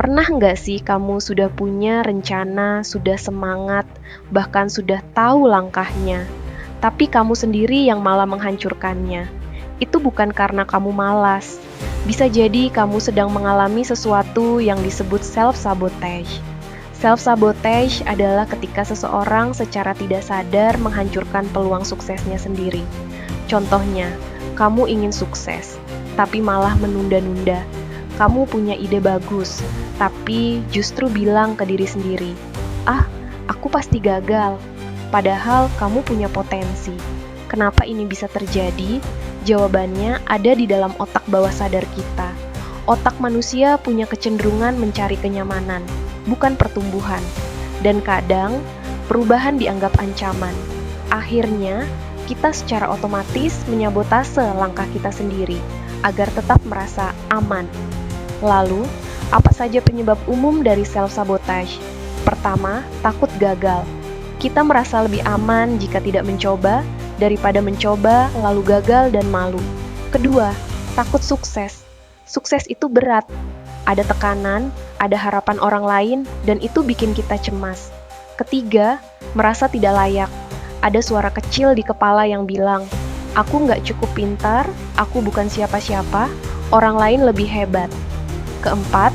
Pernah nggak sih kamu sudah punya rencana, sudah semangat, bahkan sudah tahu langkahnya, tapi kamu sendiri yang malah menghancurkannya? Itu bukan karena kamu malas. Bisa jadi kamu sedang mengalami sesuatu yang disebut self-sabotage. Self-sabotage adalah ketika seseorang secara tidak sadar menghancurkan peluang suksesnya sendiri. Contohnya, kamu ingin sukses, tapi malah menunda-nunda. Kamu punya ide bagus, tapi justru bilang ke diri sendiri, "Ah, aku pasti gagal." Padahal kamu punya potensi. Kenapa ini bisa terjadi? Jawabannya ada di dalam otak bawah sadar kita. Otak manusia punya kecenderungan mencari kenyamanan, bukan pertumbuhan. Dan kadang, perubahan dianggap ancaman. Akhirnya, kita secara otomatis menyabotase langkah kita sendiri agar tetap merasa aman. Lalu, apa saja penyebab umum dari self-sabotage? Pertama, takut gagal. Kita merasa lebih aman jika tidak mencoba, daripada mencoba lalu gagal dan malu. Kedua, takut sukses. Sukses itu berat. Ada tekanan, ada harapan orang lain, dan itu bikin kita cemas. Ketiga, merasa tidak layak. Ada suara kecil di kepala yang bilang, "Aku nggak cukup pintar, aku bukan siapa-siapa, orang lain lebih hebat." Keempat,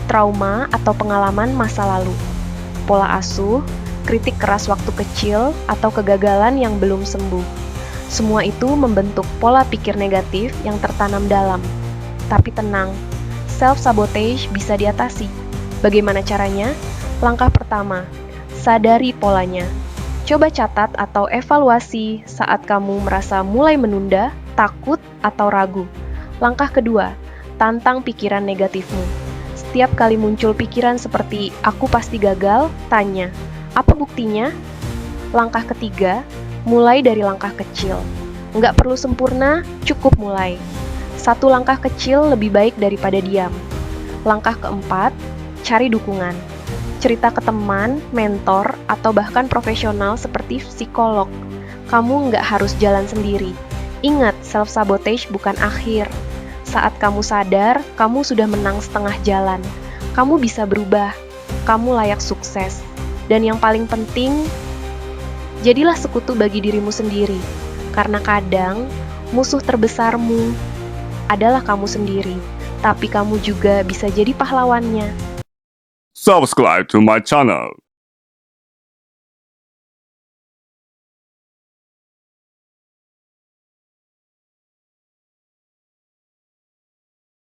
trauma atau pengalaman masa lalu. Pola asuh, kritik keras waktu kecil, atau kegagalan yang belum sembuh. Semua itu membentuk pola pikir negatif yang tertanam dalam. Tapi tenang, self-sabotage bisa diatasi. Bagaimana caranya? Langkah pertama, sadari polanya. Coba catat atau evaluasi saat kamu merasa mulai menunda, takut, atau ragu. Langkah kedua, tantang pikiran negatifmu. Setiap kali muncul pikiran seperti "aku pasti gagal", tanya, "apa buktinya?" Langkah ketiga, mulai dari langkah kecil. Nggak perlu sempurna, cukup mulai. Satu langkah kecil lebih baik daripada diam. Langkah keempat, cari dukungan. Cerita ke teman, mentor, atau bahkan profesional seperti psikolog. Kamu nggak harus jalan sendiri. Ingat, self-sabotage bukan akhir. Saat kamu sadar, kamu sudah menang setengah jalan. Kamu bisa berubah. Kamu layak sukses. Dan yang paling penting, jadilah sekutu bagi dirimu sendiri. Karena kadang, musuh terbesarmu adalah kamu sendiri. Tapi kamu juga bisa jadi pahlawannya. Subscribe to my channel.